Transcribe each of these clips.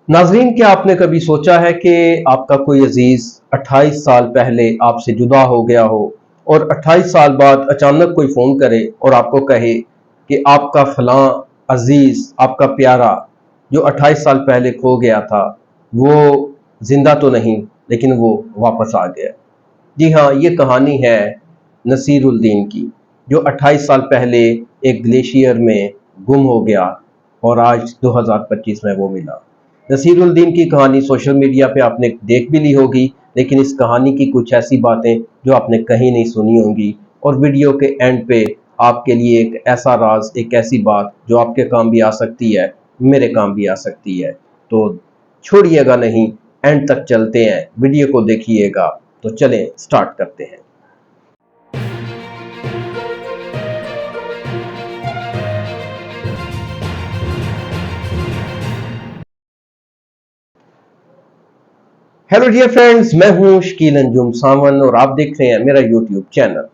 नाजरीन, क्या आपने कभी सोचा है कि आपका कोई अजीज 28 साल पहले आपसे जुदा हो गया हो और 28 साल बाद अचानक कोई फोन करे और आपको कहे कि आपका फलां अजीज, आपका प्यारा जो 28 साल पहले खो गया था, वो जिंदा तो नहीं लेकिन वो वापस आ गया। जी हाँ, ये कहानी है नसीरुद्दीन की, जो 28 साल पहले एक ग्लेशियर में गुम हो गया और आज 2025 में वो मिला। नसीरुद्दीन की कहानी सोशल मीडिया पे आपने देख भी ली होगी, लेकिन इस कहानी की कुछ ऐसी बातें जो आपने कहीं नहीं सुनी होंगी, और वीडियो के एंड पे आपके लिए एक ऐसा राज, एक ऐसी बात जो आपके काम भी आ सकती है, मेरे काम भी आ सकती है। तो छोड़िएगा नहीं, एंड तक चलते हैं, वीडियो को देखिएगा। तो चलें स्टार्ट करते हैं। हेलो डियर फ्रेंड्स, मैं हूं शकील अंजुम सावन और आप देख रहे हैं मेरा यूट्यूब चैनल।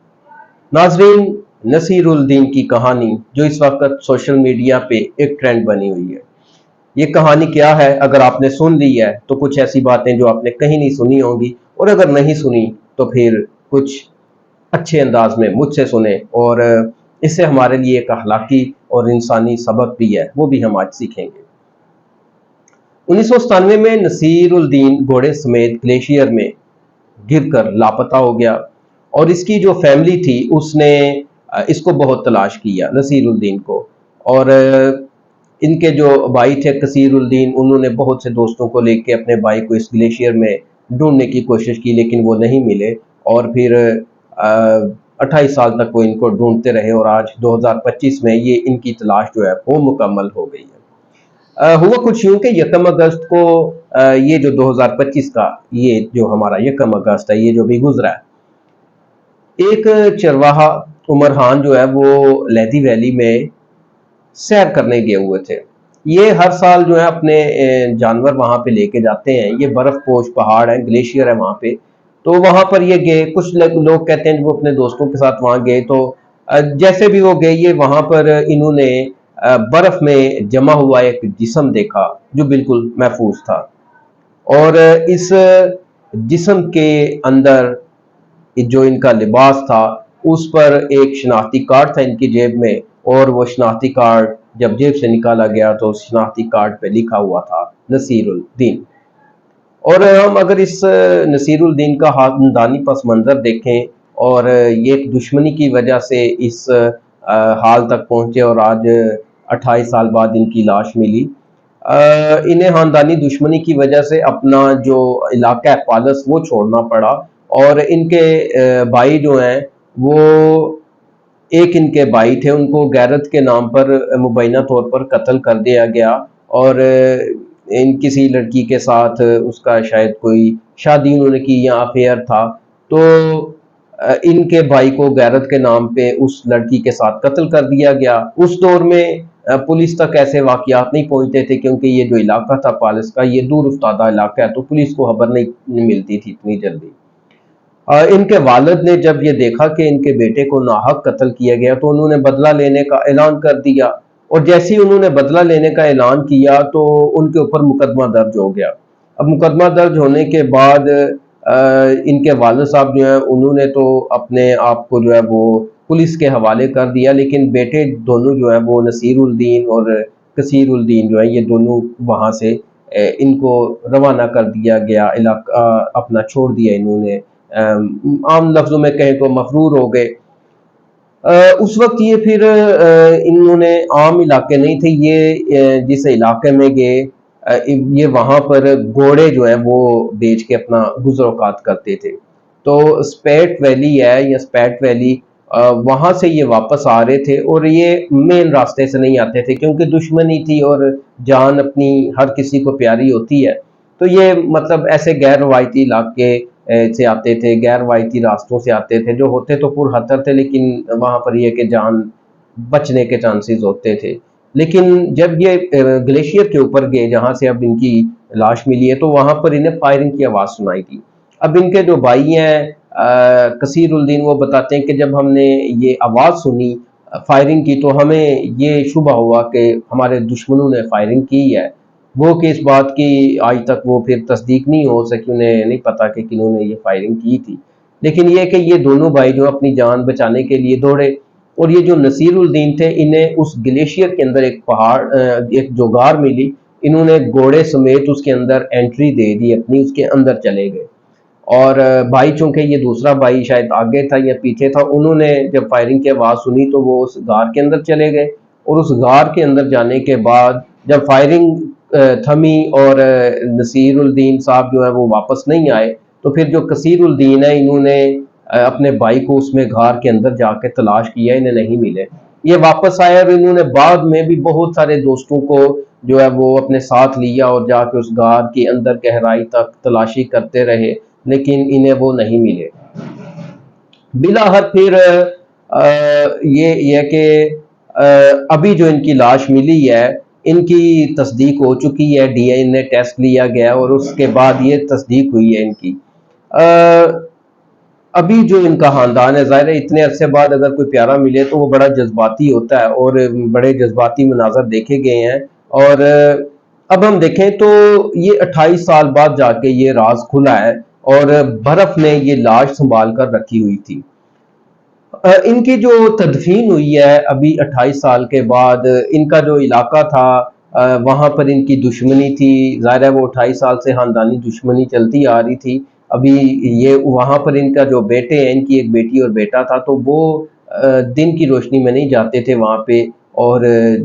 नाजरीन, नसीरुद्दीन की कहानी जो इस वक्त सोशल मीडिया पे एक ट्रेंड बनी हुई है। ये कहानी क्या है, अगर आपने सुन ली है तो कुछ ऐसी बातें जो आपने कहीं नहीं सुनी होंगी, और अगर नहीं सुनी तो फिर कुछ अच्छे अंदाज में मुझसे सुने, और इससे हमारे लिए एक अखलाकी और इंसानी सबक भी है, वो भी हम आज सीखेंगे। 1997 में नसीरुद्दीन घोड़े समेत ग्लेशियर में गिरकर लापता हो गया, और इसकी जो फैमिली थी उसने इसको बहुत तलाश किया, नसीरुद्दीन को। और इनके जो भाई थे कसीरुद्दीन, उन्होंने बहुत से दोस्तों को लेके अपने भाई को इस ग्लेशियर में ढूंढने की कोशिश की, लेकिन वो नहीं मिले। और फिर 28 साल तक वो इनको ढूंढते रहे, और आज 2025 में ये इनकी तलाश जो है वो मुकम्मल हो गई है। हुआ कुछ यूं कि 1 अगस्त को ये जो 2025 का ये जो हमारा 1 अगस्त है, ये जो भी गुजरा है, एक चरवाहा उमर खान जो है वो लैदी वैली में सैर करने गए हुए थे। ये हर साल जो है अपने जानवर वहां पे लेके जाते हैं। ये बर्फ पोश पहाड़ है, ग्लेशियर है वहां पे। तो वहां पर ये गए, कुछ लोग कहते हैं वो अपने दोस्तों के साथ वहां गए। तो जैसे भी वो गए, ये वहां पर इन्होंने बर्फ में जमा हुआ एक जिस्म देखा जो बिल्कुल महफूज था। और इस जिस्म के अंदर जो इनका लिबास था, उस पर एक शनाख्ती कार्ड था इनकी जेब में, और वो शनाख्ती कार्ड जब जेब से निकाला गया तो उस शनाख्ती कार्ड पे लिखा हुआ था नसीरुद्दीन। और हम अगर इस नसीरुद्दीन का खानदानी पस मंजर देखें, और ये एक दुश्मनी की वजह से इस हाल तक पहुंचे, और आज 28 साल बाद इनकी लाश मिली। इन्हें खानदानी दुश्मनी की वजह से अपना जो इलाका है पालस, वो छोड़ना पड़ा। और इनके भाई जो हैं वो, एक इनके भाई थे, उनको गैरत के नाम पर मुबैना तौर पर कत्ल कर दिया गया। और इन किसी लड़की के साथ उसका शायद कोई शादी उन्होंने की या अफेयर था। तो इनके भाई को गैरत के नाम पे उस लड़की के साथ कत्ल कर दिया गया। उस दौर में पुलिस तक ऐसे वाकयात नहीं पहुंचते थे, क्योंकि ये जो इलाका था पालिस का, ये दूर उफ्तादा इलाका है, तो पुलिस को खबर नहीं मिलती थी इतनी जल्दी। इनके वालिद ने जब ये देखा कि इनके बेटे को नाहक कत्ल किया गया, तो उन्होंने बदला लेने का ऐलान कर दिया। और जैसे ही उन्होंने बदला लेने का ऐलान किया तो उनके ऊपर मुकदमा दर्ज हो गया। अब मुकदमा दर्ज होने के बाद इनके वालिद साहब जो हैं उन्होंने तो अपने आप को जो है वो पुलिस के हवाले कर दिया, लेकिन बेटे दोनों जो है वो नसीरुद्दीन और कसीरुद्दीन जो है, ये दोनों वहाँ से इनको रवाना कर दिया गया, इलाका अपना छोड़ दिया इन्होंने। आम लफ्जों में कहें तो मफरूर हो गए। उस वक्त ये फिर इन्होंने आम इलाके नहीं थे, ये जिस इलाके में गए, ये वहां पर घोड़े जो है वो बेच के अपना गुजरोकात करते थे। तो स्पैट वैली है, या स्पैट वैली, वहां से ये वापस आ रहे थे, और ये मेन रास्ते से नहीं आते थे क्योंकि दुश्मनी थी, और जान अपनी हर किसी को प्यारी होती है। तो ये मतलब ऐसे गैर रवायती इलाके से आते थे, गैर रवायती रास्तों से आते थे, जो होते तो पुरखतर थे, लेकिन वहां पर यह कि जान बचने के चांसेस होते थे। लेकिन जब ये ग्लेशियर के ऊपर गए जहां से अब इनकी लाश मिली है, तो वहां पर इन्हें फायरिंग की आवाज सुनाई दी। अब इनके जो भाई हैं कसीरुद्दीन, वो बताते हैं कि जब हमने ये आवाज सुनी फायरिंग की, तो हमें ये शुबा हुआ कि हमारे दुश्मनों ने फायरिंग की है। وہ کہ اس بات کی آج تک وہ پھر تصدیق نہیں ہو سکی، انہیں نہیں پتا کہ کنہوں نے یہ فائرنگ کی تھی، لیکن یہ کہ یہ دونوں بھائی جو اپنی جان بچانے کے لیے دوڑے، اور یہ جو نصیر الدین تھے انہیں اس گلیشیئر کے اندر ایک پہاڑ ایک جو غار ملی، انہوں نے گھوڑے سمیت اس کے اندر انٹری دے دی اپنی، اس کے اندر چلے گئے، اور بھائی چونکہ یہ دوسرا بھائی شاید آگے تھا یا پیچھے تھا، انہوں نے جب فائرنگ کی آواز سنی تو وہ اس غار کے اندر چلے گئے، اور اس غار کے اندر جانے کے بعد جب فائرنگ تھمی اور نصیر الدین صاحب جو ہے وہ واپس نہیں آئے، تو پھر جو کثیر الدین ہے انہوں نے اپنے بھائی کو اس میں غار کے اندر جا کے تلاش کیا، انہیں نہیں ملے، یہ واپس آئے اور انہوں نے بعد میں بھی بہت سارے دوستوں کو جو ہے وہ اپنے ساتھ لیا اور جا کے اس غار کے اندر گہرائی تک تلاشی کرتے رہے، لیکن انہیں وہ نہیں ملے۔ بلاخر پھر یہ کہ ابھی جو ان کی لاش ملی ہے ان کی تصدیق ہو چکی ہے، ڈی این اے ٹیسٹ لیا گیا اور اس کے بعد یہ تصدیق ہوئی ہے ان کی۔ ابھی جو ان کا خاندان ہے، ظاہر ہے اتنے عرصے بعد اگر کوئی پیارا ملے تو وہ بڑا جذباتی ہوتا ہے، اور بڑے جذباتی مناظر دیکھے گئے ہیں، اور اب ہم دیکھیں تو یہ 28 سال بعد جا کے یہ راز کھلا ہے، اور برف نے یہ لاش سنبھال کر رکھی ہوئی تھی۔ ان کی جو تدفین ہوئی ہے ابھی 28 سال کے بعد، ان کا جو علاقہ تھا وہاں پر ان کی دشمنی تھی، ظاہر ہے وہ 28 سال سے خاندانی دشمنی چلتی آ رہی تھی، ابھی یہ وہاں پر ان کا جو بیٹے ہیں، ان کی ایک بیٹی اور بیٹا تھا، تو وہ دن کی روشنی میں نہیں جاتے تھے وہاں پہ، اور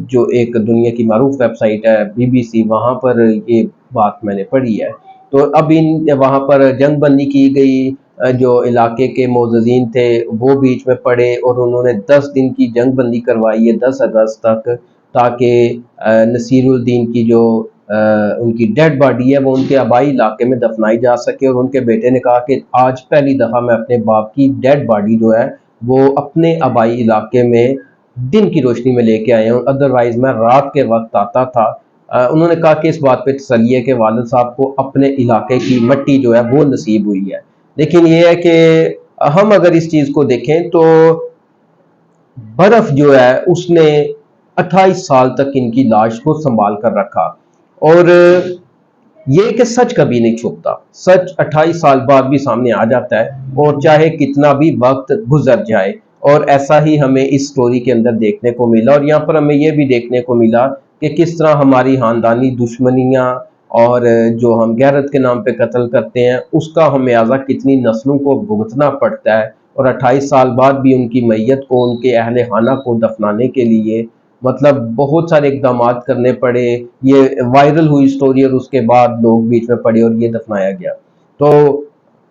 جو ایک دنیا کی معروف ویب سائٹ ہے BBC، وہاں پر یہ بات میں نے پڑھی ہے، تو اب وہاں پر جنگ بندی کی گئی، جو علاقے کے معززین تھے وہ بیچ میں پڑے، اور انہوں نے 10 دن کی جنگ بندی کروائی ہے 10 اگست تک، تاکہ نصیر الدین کی جو ان کی ڈیڈ باڈی ہے وہ ان کے آبائی علاقے میں دفنائی جا سکے، اور ان کے بیٹے نے کہا کہ آج پہلی دفعہ میں اپنے باپ کی ڈیڈ باڈی جو ہے وہ اپنے آبائی علاقے میں دن کی روشنی میں لے کے آئے ہوں، ادروائز میں رات کے وقت آتا تھا۔ انہوں نے کہا کہ اس بات پہ تسلی ہے کہ والد صاحب کو اپنے علاقے کی مٹی جو ہے وہ نصیب ہوئی ہے، لیکن یہ ہے کہ ہم اگر اس چیز کو دیکھیں تو برف جو ہے اس نے 28 سال تک ان کی لاش کو سنبھال کر رکھا، اور یہ کہ سچ کبھی نہیں چھپتا، سچ 28 سال بعد بھی سامنے آ جاتا ہے، اور چاہے کتنا بھی وقت گزر جائے، اور ایسا ہی ہمیں اس سٹوری کے اندر دیکھنے کو ملا، اور یہاں پر ہمیں یہ بھی دیکھنے کو ملا کہ کس طرح ہماری خاندانی دشمنیاں اور جو ہم غیرت کے نام پہ قتل کرتے ہیں اس کا خمیازہ کتنی نسلوں کو بھگتنا پڑتا ہے، اور 28 سال بعد بھی ان کی میت کو ان کے اہل خانہ کو دفنانے کے لیے مطلب بہت سارے اقدامات کرنے پڑے، یہ وائرل ہوئی سٹوری، اور اس کے بعد لوگ بیچ میں پڑے اور یہ دفنایا گیا۔ تو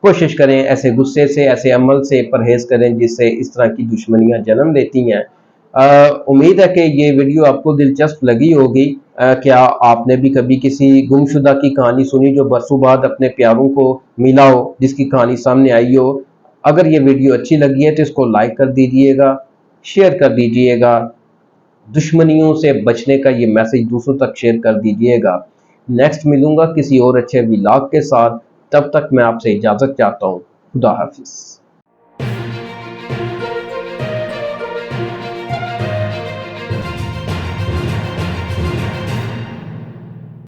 کوشش کریں ایسے غصے سے، ایسے عمل سے پرہیز کریں جس سے اس طرح کی دشمنیاں جنم لیتی ہیں۔ امید ہے کہ یہ ویڈیو آپ کو دلچسپ لگی ہوگی۔ کیا آپ نے بھی کبھی کسی گمشدہ کی کہانی سنی جو برسوں بعد اپنے پیاروں کو ملا ہو، جس کی کہانی سامنے آئی ہو؟ اگر یہ ویڈیو اچھی لگی ہے تو اس کو لائک کر دیجئے گا، شیئر کر دیجئے گا، دشمنیوں سے بچنے کا یہ میسج دوسروں تک شیئر کر دیجئے گا۔ نیکسٹ ملوں گا کسی اور اچھے ولاگ کے ساتھ، تب تک میں آپ سے اجازت چاہتا ہوں۔ خدا حافظ۔